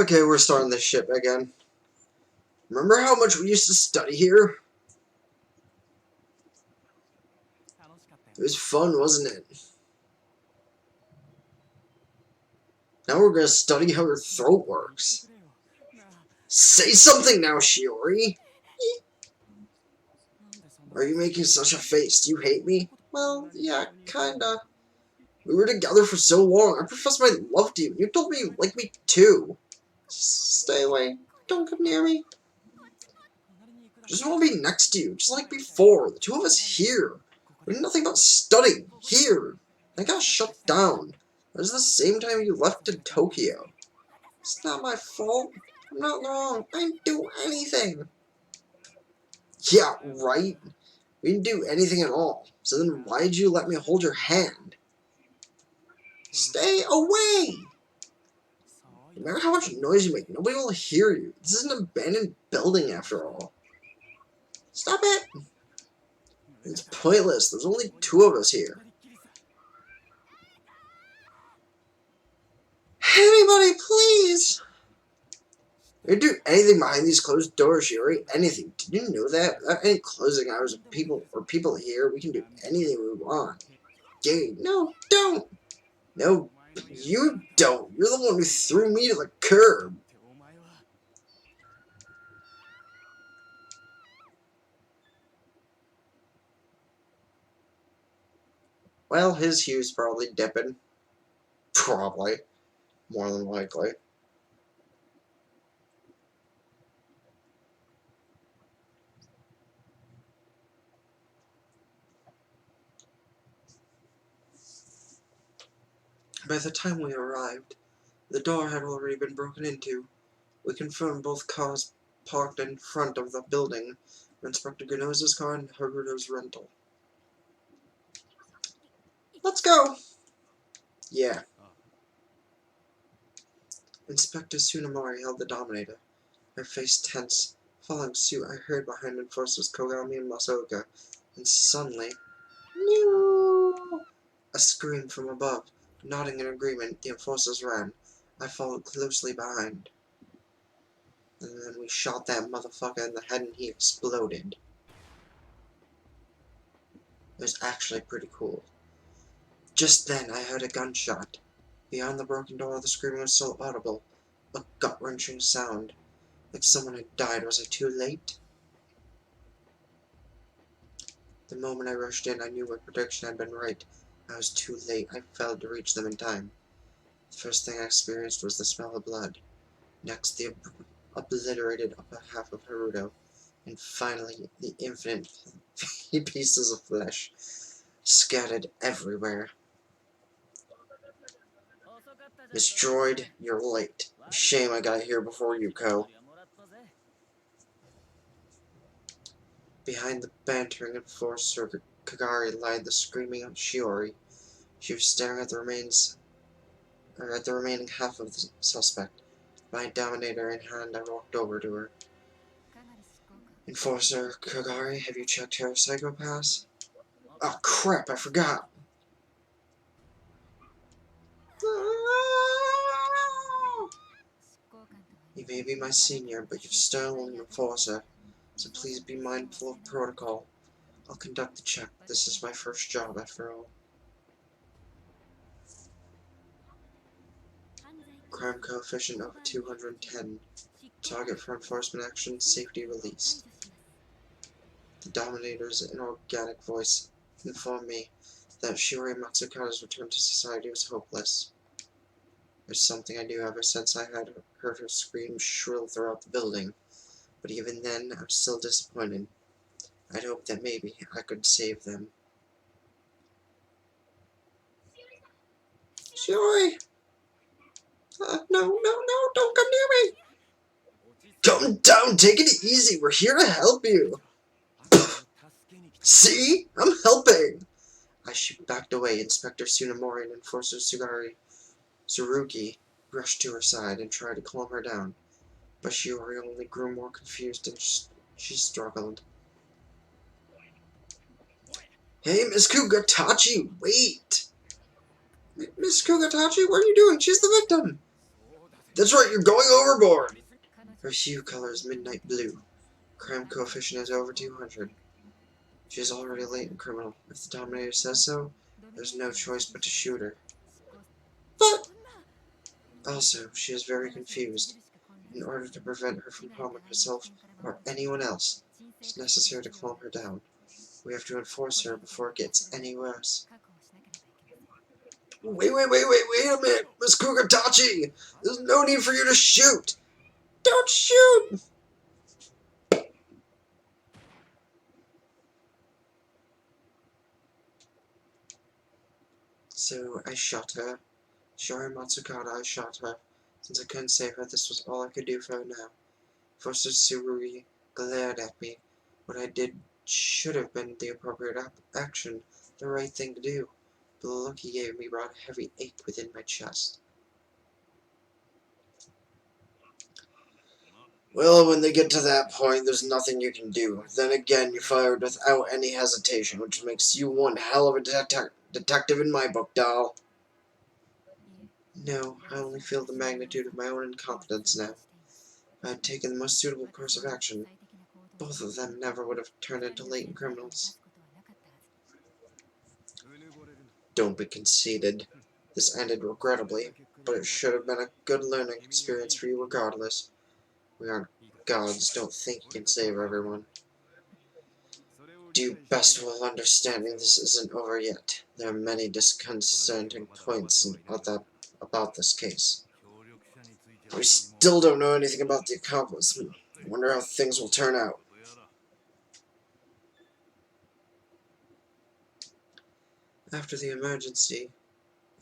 Okay, we're starting this ship again. Remember how much we used to study here? It was fun, wasn't it? Now we're gonna study how your throat works. Say something now, Shiori! Are you making such a face? Do you hate me? Well, yeah, kinda. We were together for so long. I professed my love to you. You told me you liked me too. Stay away. Don't come near me. Just want to be next to you, just like before. The two of us here. We did nothing but studying. Here. I got shut down. It was the same time you left to Tokyo. It's not my fault. I'm not wrong. I didn't do anything. Yeah, right? We didn't do anything at all. So then why did you let me hold your hand? Stay away! No matter how much noise you make, nobody will hear you. This is an abandoned building after all. Stop it! It's pointless. There's only two of us here. Anybody, please! We can do anything behind these closed doors, Shiori. Anything. Did you know that? Without any closing hours of people here, we can do anything we want. Gay, no, don't! No, you don't. You're the one who threw me to the curb. Well, his hue's probably dipping. Probably. More than likely. By the time we arrived, the door had already been broken into. We confirmed both cars parked in front of the building were Inspector Ganoza's car and Haruto's rental. Let's go! Yeah. Inspector Tsunamori held the Dominator, her face tense. Following suit, I heard behind Enforcers Kogami and Masaoka, and suddenly, no! A scream from above. Nodding in agreement, the Enforcers ran. I followed closely behind. And then we shot that motherfucker in the head and he exploded. It was actually pretty cool. Just then I heard a gunshot. Beyond the broken door, the screaming was so audible. A gut-wrenching sound. Like someone had died. Was I too late? The moment I rushed in, I knew my prediction had been right. I was too late. I failed to reach them in time. The first thing I experienced was the smell of blood. Next, the obliterated upper half of Haruto. And finally, the infinite pieces of flesh scattered everywhere. Miss Droid, you're late. Shame I got here before you, Ko. Behind the bantering enforcer, Kagari lied the screaming Shiori. She was staring at the remaining half of the suspect. My Dominator in hand, I walked over to her. Enforcer Kagari, have you checked her psychopaths? Oh crap, I forgot. You may be my senior, but you're still an enforcer, so please be mindful of protocol. I'll conduct the check. This is my first job, after all. Crime coefficient of 210. Target for enforcement action, safety released. The Dominator's inorganic voice informed me that Shiori Matsukata's return to society was hopeless. There's something I knew ever since I had heard her scream shrill throughout the building, but even then I was still disappointed. I'd hoped that maybe I could save them. Shiori! No, don't come near me! Calm down, take it easy, we're here to help you! See? I'm helping! As she backed away, Inspector Tsunamori and Enforcer Tsurugi rushed to her side and tried to calm her down, but Shiori only grew more confused and she struggled. Hey, Miss Kugatachi, wait! Miss Kugatachi, what are you doing? She's the victim! That's right, you're going overboard! Her hue color is midnight blue. Crime coefficient is over 200. She is already a latent criminal. If the Dominator says so, there's no choice but to shoot her. But also, she is very confused. In order to prevent her from harming herself or anyone else, it's necessary to calm her down. We have to enforce her before it gets any worse. Wait a minute, Miss Kugatachi! There's no need for you to shoot! Don't shoot! So, I shot her. Shori Matsukata, I shot her. Since I couldn't save her, this was all I could do for her now. Foster Tsurui glared at me. What I did should have been the appropriate action, the right thing to do. But the look he gave me brought a heavy ache within my chest. Well, when they get to that point, there's nothing you can do. Then again, you fired without any hesitation, which makes you one hell of a detective in my book, doll. No, I only feel the magnitude of my own incompetence now. If I had taken the most suitable course of action, both of them never would have turned into latent criminals. Don't be conceited. This ended regrettably, but it should have been a good learning experience for you regardless. We aren't gods, don't think you can save everyone. Do best while understanding this isn't over yet. There are many disconcerting points about this case. We still don't know anything about the accomplice. I wonder how things will turn out. After the emergency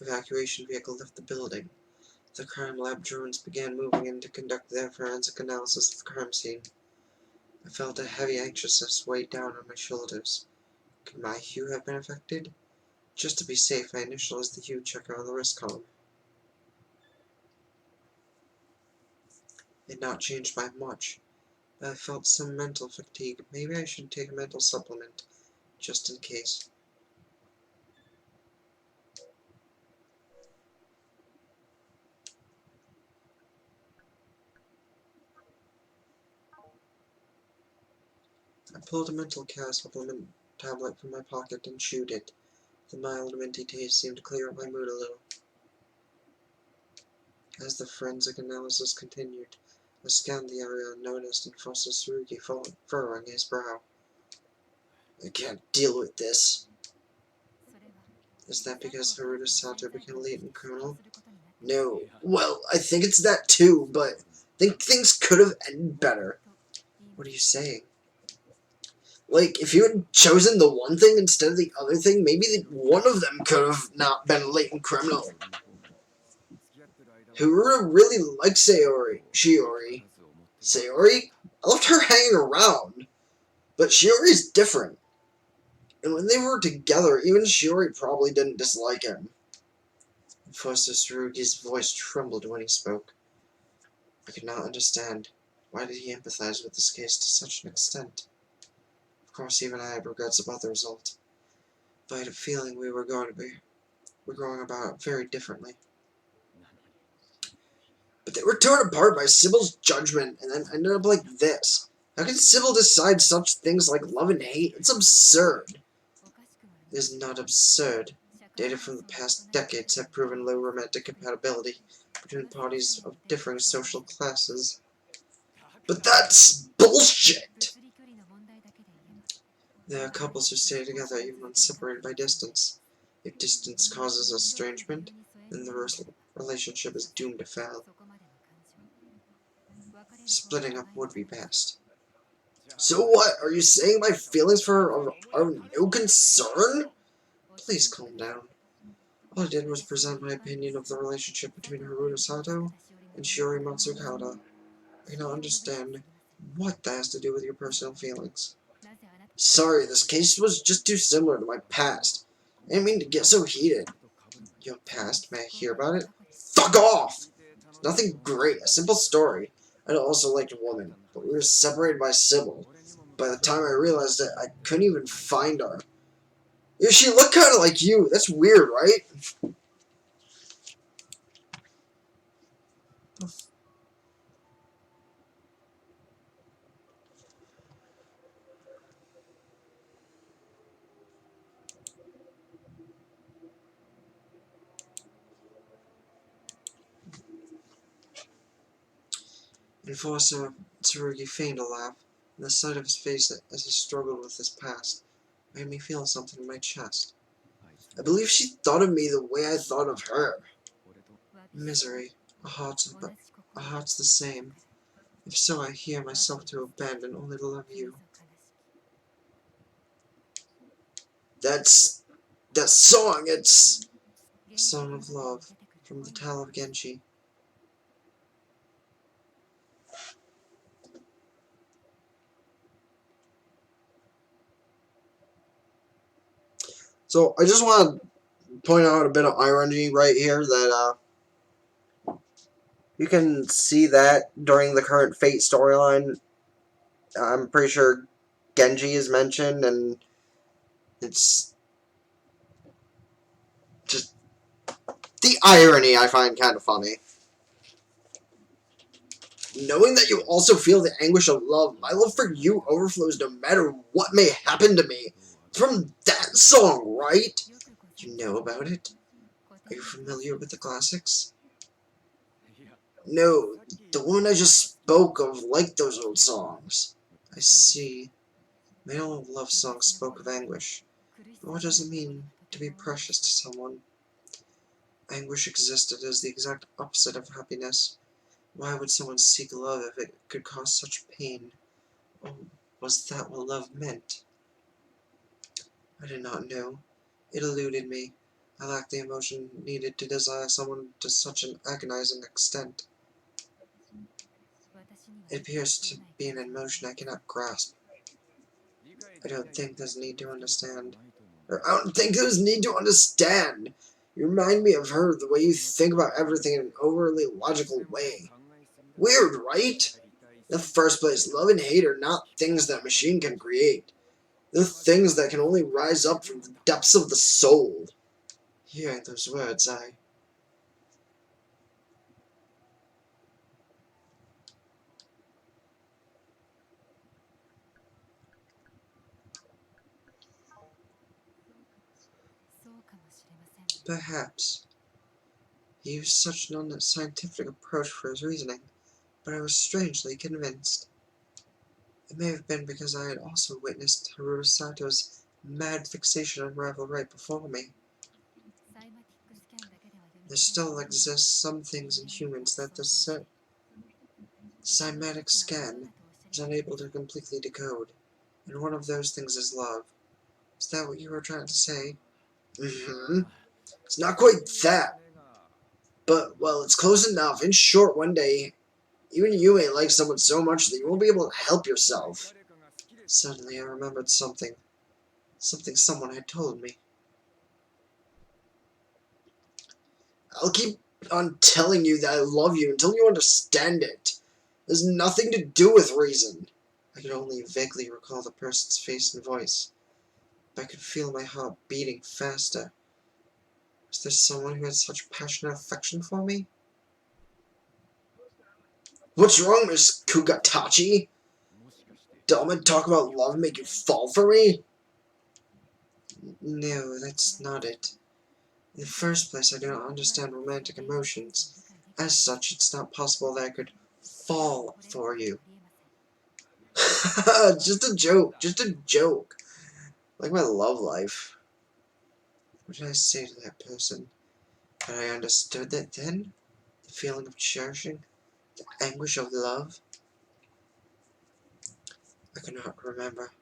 evacuation vehicle left the building, the crime lab drones began moving in to conduct their forensic analysis of the crime scene. I felt a heavy anxiousness weigh down on my shoulders. Could my hue have been affected? Just to be safe, I initialized the hue checker on the wrist column. It had not changed by much, but I felt some mental fatigue. Maybe I should take a mental supplement, just in case. I pulled a mental care supplement tablet from my pocket and chewed it. The mild minty taste seemed to clear up my mood a little. As the forensic analysis continued, I scanned the area and noticed Enforcer Tsurugi furrowing his brow. I can't deal with this. Is that because Haruta Sato became a latent criminal? No. Well, I think it's that too, but I think things could have ended better. What are you saying? Like, if you had chosen the one thing instead of the other thing, maybe one of them could have not been a latent criminal. Haruta really likes Shiori. Sayori? I left her hanging around. But Shiori's different. And when they were together, even Shiori probably didn't dislike him. Enforcer Tsurugi's voice trembled when he spoke. I could not understand. Why did he empathize with this case to such an extent? Of course, even I had regrets about the result. But I had a feeling we were going about it very differently. But they were torn apart by Sybil's judgment, and then ended up like this. How can Sybil decide such things like love and hate? It's absurd. It is not absurd. Data from the past decades have proven low romantic compatibility between parties of differing social classes. But that's bullshit! There are couples who stay together even when separated by distance. If distance causes estrangement, then the relationship is doomed to fail. Splitting up would be best. So what? Are you saying my feelings for her are no concern? Please calm down. All I did was present my opinion of the relationship between Haruta Sato and Shiori Matsukata. I cannot understand what that has to do with your personal feelings. Sorry, this case was just too similar to my past. I didn't mean to get so heated. Your past? May I hear about it? Fuck off! It's nothing great, a simple story. I'd also liked a woman, but we were separated by Sybil. By the time I realized it, I couldn't even find her. Yeah, she looked kind of like you. That's weird, right? Enforcer Tsurugi feigned a laugh, and the sight of his face as he struggled with his past made me feel something in my chest. I believe she thought of me the way I thought of her. Misery. A heart's the same. If so, I hear myself to abandon only to love you. That's that song. It's Song of Love from the Tale of Genji. So I just want to point out a bit of irony right here that you can see that during the current Fate storyline. I'm pretty sure Genji is mentioned, and it's just the irony I find kind of funny. Knowing that you also feel the anguish of love, my love for you overflows no matter what may happen to me. It's from that song, right? You know about it? Are you familiar with the classics? No, the one I just spoke of liked those old songs. I see. My old love song spoke of anguish. But what does it mean to be precious to someone? Anguish existed as the exact opposite of happiness. Why would someone seek love if it could cause such pain? Oh, was that what love meant? I did not know. It eluded me. I lacked the emotion needed to desire someone to such an agonizing extent. It appears to be an emotion I cannot grasp. I don't think there's need to understand. Or I don't think there's need to understand. You remind me of her the way you think about everything in an overly logical way. Weird, right? In the first place, love and hate are not things that a machine can create. They're things that can only rise up from the depths of the soul. Hearing those words, perhaps, he used such an unscientific approach for his reasoning, but I was strangely convinced. It may have been because I had also witnessed Haruo Sato's mad fixation on rival right before me. There still exists some things in humans that the cymatic scan is unable to completely decode, and one of those things is love. Is that what you were trying to say? Mm-hmm. It's not quite that, but, well, it's close enough. In short, one day, even you may like someone so much that you won't be able to help yourself. Suddenly I remembered something. Something someone had told me. I'll keep on telling you that I love you until you understand it. There's nothing to do with reason. I could only vaguely recall the person's face and voice, but I could feel my heart beating faster. Was there someone who had such passionate affection for me? What's wrong, Miss Kugatachi? Did all my talk about love make you fall for me? No, that's not it. In the first place, I do not understand romantic emotions. As such, it's not possible that I could fall for you. Just a joke, just a joke. Like my love life. What did I say to that person? Had I understood that then? The feeling of cherishing? The anguish of love? I cannot remember.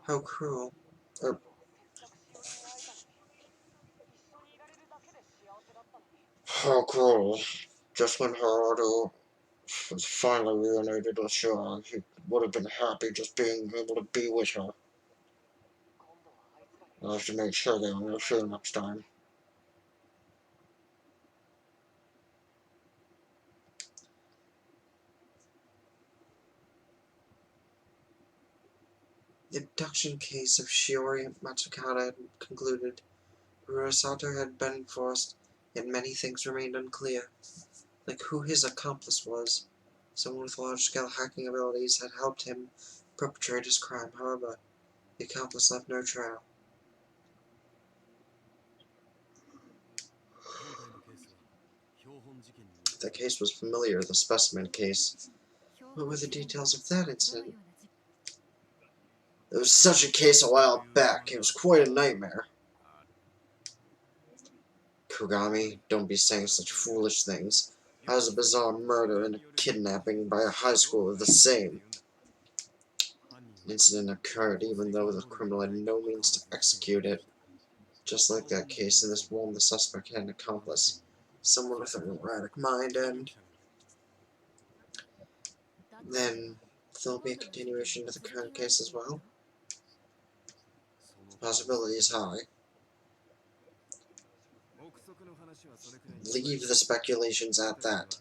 How cruel. Or, how cruel. Just when Haruto was finally reunited with Shura, he would have been happy just being able to be with her. I'll have to make sure they understand next time. The abduction case of Shiori Matsukata had concluded. Urasato had been enforced, yet many things remained unclear, like who his accomplice was. Someone with large-scale hacking abilities had helped him perpetrate his crime, however. The accomplice left no trail. The case was familiar, the specimen case. What were the details of that incident? There was such a case a while back. It was quite a nightmare. Kogami, don't be saying such foolish things. How is a bizarre murder and a kidnapping by a high schooler the same? An incident occurred even though the criminal had no means to execute it. Just like that case, in this one the suspect had an accomplice. Someone with an erratic mind, and then there'll be a continuation to the current case as well. The possibility is high. Leave the speculations at that.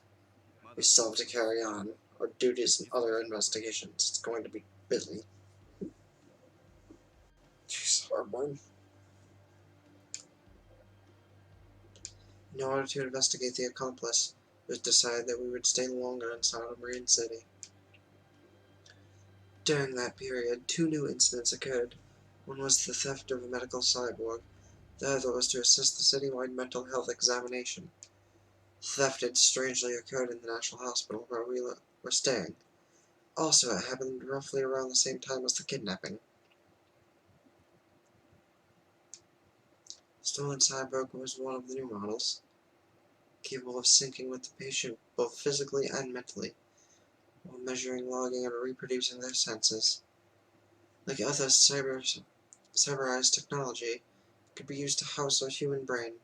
We still have to carry on our duties and other investigations. It's going to be busy. Jeez, hard one. In order to investigate the accomplice, it was decided that we would stay longer inside of Marine City. During that period, 2 new incidents occurred. One was the theft of a medical cyborg. The other was to assist the citywide mental health examination. The theft had strangely occurred in the National Hospital where we were staying. Also, it happened roughly around the same time as the kidnapping. Stolen cyborg was one of the new models, capable of syncing with the patient both physically and mentally, while measuring, logging, and reproducing their senses. Like other cyberized technology, it could be used to house a human brain,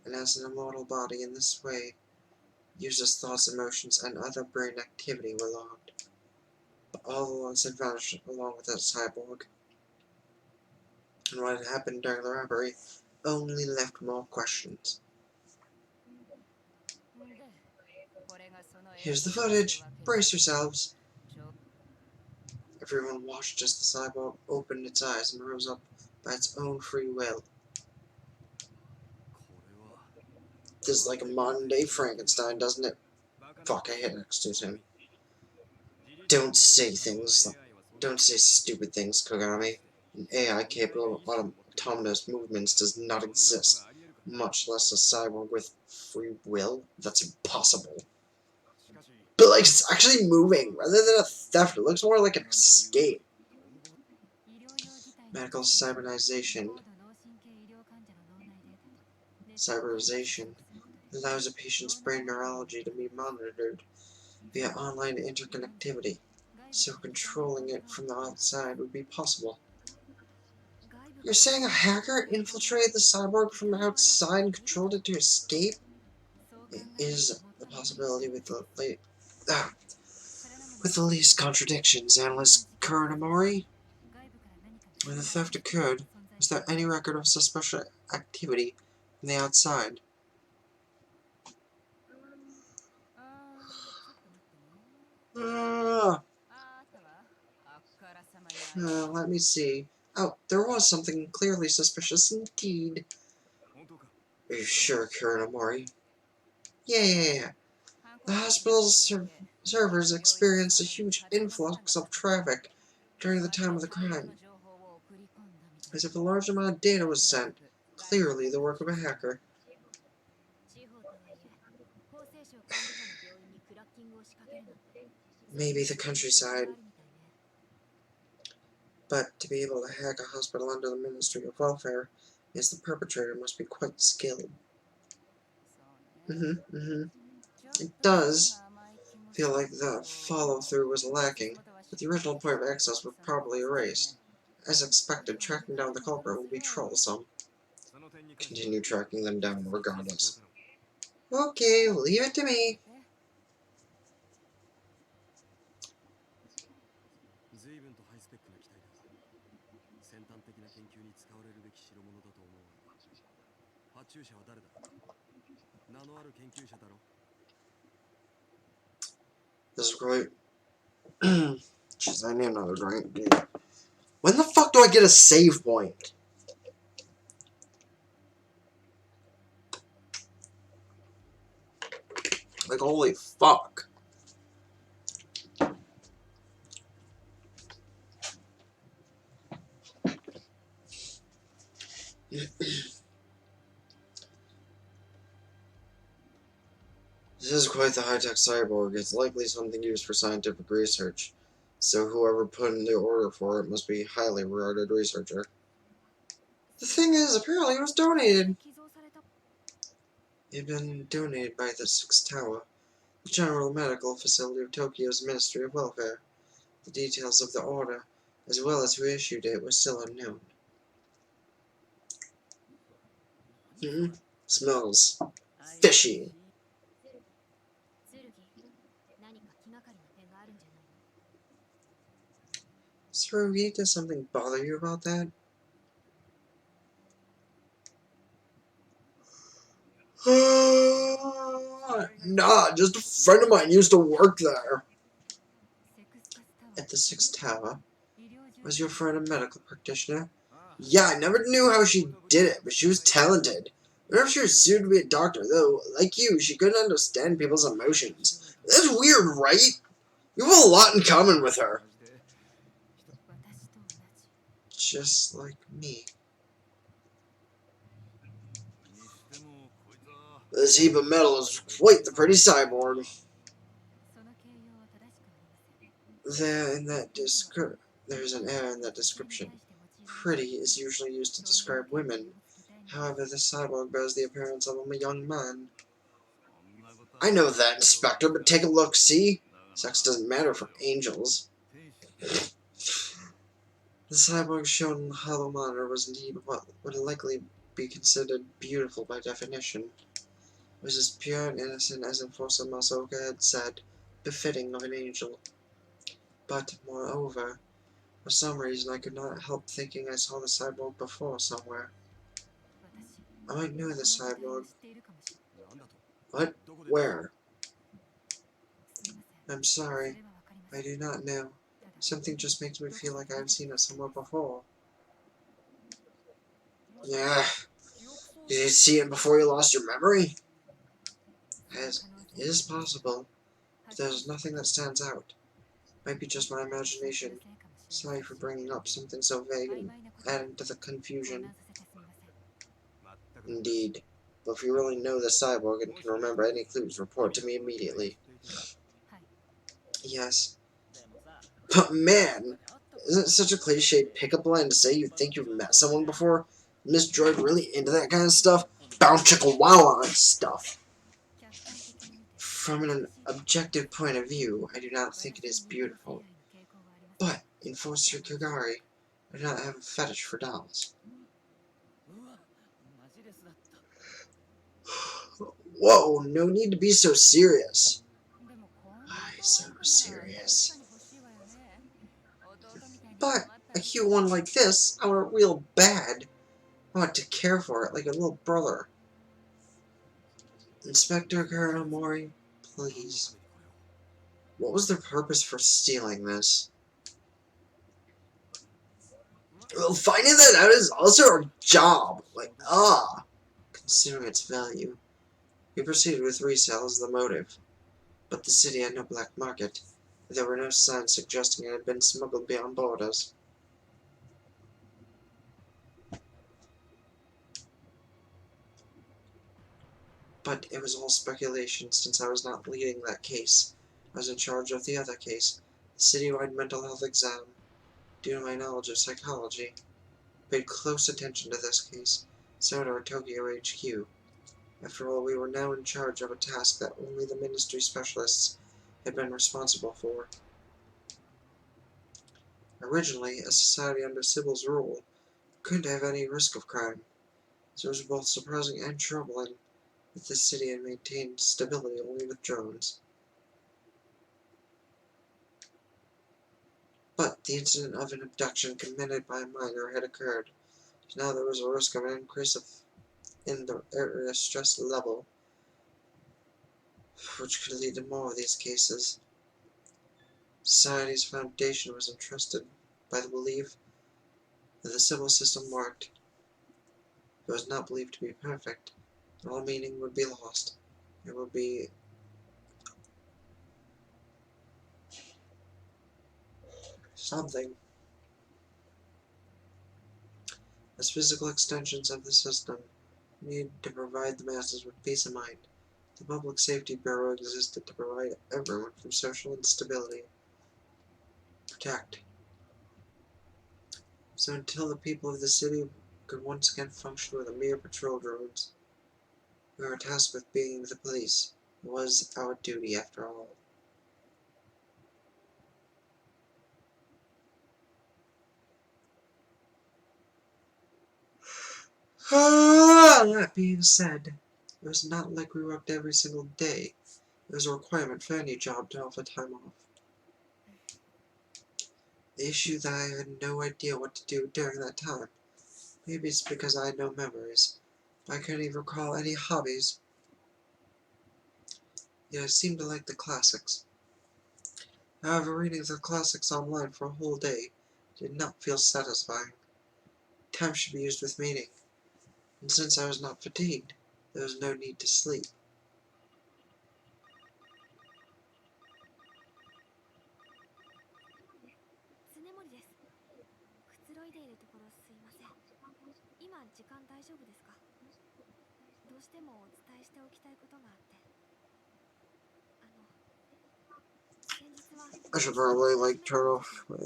and as an immortal body in this way, users' thoughts, emotions, and other brain activity were logged. But all the logs had vanished along with that cyborg, and what had happened during the robbery only left more questions. Here's the footage. Brace yourselves. Everyone watched as the cyborg opened its eyes and rose up by its own free will. This is like a modern-day Frankenstein, doesn't it? Fuck, I hit next to him. Don't say stupid things, Kogami. An AI capable of autonomous movements does not exist, much less a cyborg with free will. That's impossible. But, like, it's actually moving, rather than a theft. It looks more like an escape. Medical cyberization. Cyberization allows a patient's brain neurology to be monitored via online interconnectivity, so controlling it from the outside would be possible. You're saying a hacker infiltrated the cyborg from the outside and controlled it to escape? It is the possibility with the least contradictions, Analyst Kuranamori. When the theft occurred, was there any record of suspicious activity from the outside? Let me see. Oh, there was something clearly suspicious indeed. Are you sure, Kuranamori? Yeah. The hospital's servers experienced a huge influx of traffic during the time of the crime, as if a large amount of data was sent. Clearly the work of a hacker. Maybe the countryside. But to be able to hack a hospital under the Ministry of Welfare means the perpetrator must be quite skilled. It does feel like the follow-through was lacking, but the original point of access was probably erased. As expected, tracking down the culprit will be troublesome. Continue tracking them down regardless. Okay, leave it to me. This is great. Jeez, I need another drink, dude. When the fuck do I get a save point? Like, holy fuck. This is quite the high-tech cyborg. It's likely something used for scientific research. So whoever put in the order for it must be a highly regarded researcher. The thing is, apparently it was donated. It had been donated by the Sixth Tower, the General Medical Facility of Tokyo's Ministry of Welfare. The details of the order, as well as who issued it, were still unknown. Smells fishy. Tsurugi, does something bother you about that? Nah, just a friend of mine used to work there. At the Sixth Tower? Was your friend a medical practitioner? Yeah, I never knew how she did it, but she was talented. I wonder if she was suited to be a doctor, though, like you, she couldn't understand people's emotions. That's weird, right? You have a lot in common with her. Just like me. This heap of metal is quite the pretty cyborg. There's an error in that description. Pretty is usually used to describe women. However, this cyborg bears the appearance of a young man. I know that, Inspector, but take a look, see? Sex doesn't matter for angels. The cyborg shown in the hollow monitor was indeed what would likely be considered beautiful by definition. It was as pure and innocent as Enforcer Masoka had said, befitting of an angel. But, moreover, for some reason I could not help thinking I saw the cyborg before somewhere. I might know the cyborg. What? Where? I'm sorry. I do not know. Something just makes me feel like I've seen it somewhere before. Yeah. Did you see it before you lost your memory? It is possible, but there's nothing that stands out. Might be just my imagination. Sorry for bringing up something so vague and adding to the confusion. Indeed. But if you really know the cyborg and can remember any clues, report to me immediately. Yes. But man, isn't it such a cliched pickup line to say you think you've met someone before? Miss Droid really into that kind of stuff? Bound chicka wow on stuff. From an objective point of view, I do not think it is beautiful. But, in Enforcer Kagari, I do not have a fetish for dolls. Whoa, no need to be so serious. Why so serious? But a cute one like this, I want it real bad. I want to care for it like a little brother. Inspector Karanomori, please. What was their purpose for stealing this? Well, finding that out is also our job. Considering its value. We proceeded with resale as the motive. But the city had no black market. There were no signs suggesting it had been smuggled beyond borders. But it was all speculation, since I was not leading that case. I was in charge of the other case, the citywide mental health exam. Due to my knowledge of psychology, I paid close attention to this case, so did our Tokyo HQ. After all, we were now in charge of a task that only the ministry specialists had been responsible for. Originally, a society under Sybil's rule couldn't have any risk of crime, so it was both surprising and troubling that this city had maintained stability only with drones. But the incident of an abduction committed by a minor had occurred, so now there was a risk of an increase in the area stress level, which could lead to more of these cases. Society's foundation was entrusted by the belief that the civil system worked. It was not believed to be perfect, and all meaning would be lost. It would be something. As physical extensions of the system, we need to provide the masses with peace of mind. The Public Safety Bureau existed to provide everyone from social instability. Protect. So until the people of the city could once again function with a mere patrol drones, we were tasked with being the police. It was our duty after all. That being said, it was not like we worked every single day. It was a requirement for any job to offer time off. The issue that I had no idea what to do during that time. Maybe it's because I had no memories. I couldn't even recall any hobbies. Yet I seemed to like the classics. However, reading the classics online for a whole day did not feel satisfying. Time should be used with meaning, and since I was not fatigued, there was no need to sleep. I should probably, like, turn off my...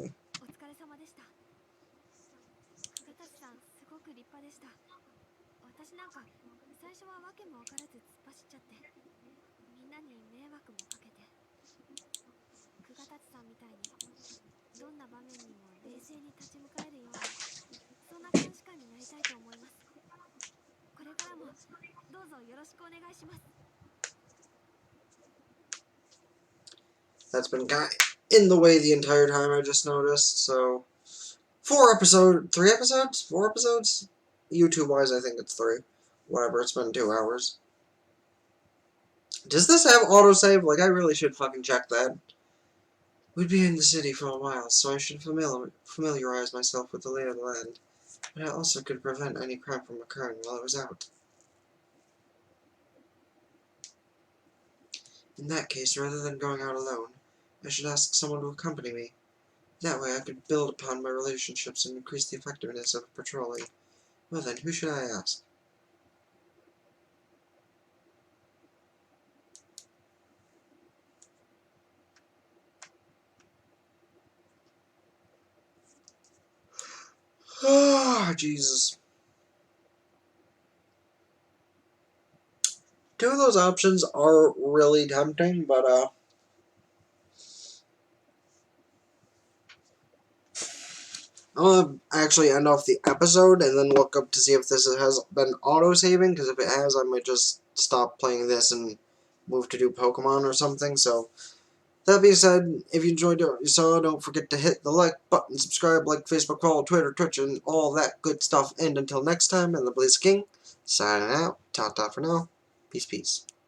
That's been in the way the entire time, I just noticed, so... 3 episodes? 4 episodes? YouTube-wise, I think it's 3. Whatever, it's been 2 hours. Does this have autosave? Like, I really should fucking check that. We'd be in the city for a while, so I should familiarize myself with the lay of the land. But I also could prevent any crime from occurring while I was out. In that case, rather than going out alone, I should ask someone to accompany me. That way I could build upon my relationships and increase the effectiveness of patrolling. Well then, who should I ask? Oh, Jesus. 2 of those options are really tempting, but, I'm gonna actually end off the episode and then look up to see if this has been auto-saving, because if it has, I might just stop playing this and move to do Pokemon or something, so... That being said, if you enjoyed what you saw, don't forget to hit the like button, subscribe, like Facebook, follow, Twitter, Twitch, and all that good stuff. And until next time, and the Blaze King, signing out. Ta-ta for now. Peace, peace.